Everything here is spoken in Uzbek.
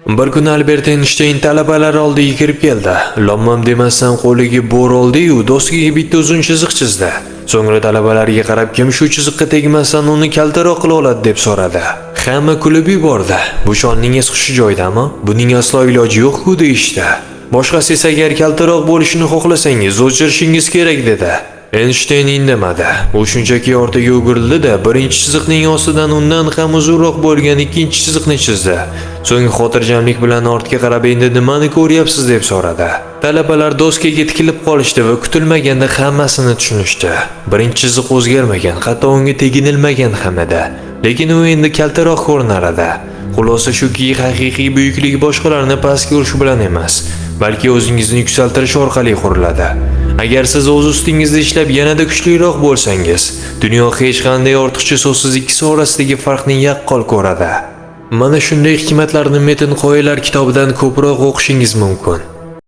Bir kun Albert Einstein talabalar oldiga kirib keldi. Lommam demasdan qo'liga bo'r oldi-yu, doskaga bitta uzun chiziq chizdi. So'ngra talabalarga qarab, kim shu chiziqqa tegmasdan uni kaltaroq qila oladi deb so'radi. Hamma kulib yubordi. Bu shonning hushi joyidami? Buning aslo iloji yo'q-ku deyishdi. Boshqasi esa agar kaltaroq bo'lishini xohlasangiz, o'chirishingiz kerak dedi. Einstein indamadi. U shunchaki ortiga o'girildi-da, birinchi chiziqning ostidan undan ham uzunroq bo'lgan ikkinchi chiziqni chizdi. So'ng xotirjamlik bilan ortga qarab, endi nimani ko'ryapsiz deb so'radi. Talabalar doskaga tikilib qolishdi va kutilmaganda hammasini tushunishdi. Birinchi chiziq o'zgarmagan, hatto unga teginilmagan ham edi. Lekin u endi kaltaroq ko'rinar edi. Xulosa shuki, haqiqiy buyuklik boshqalarni pastga urish bilan emas, balki o'zingizni yuksaltirish orqali quriladi. Agar siz o'z ustingizda ishlab yanada kuchliroq bo'lsangiz, dunyo hech qanday ortiqcha so'zsiz ikkisi orasidagi farqni yaqqol ko'radi. Mana shunday hikmatlarni Metin qoyalar kitobidan ko'proq o'qishingiz mumkin.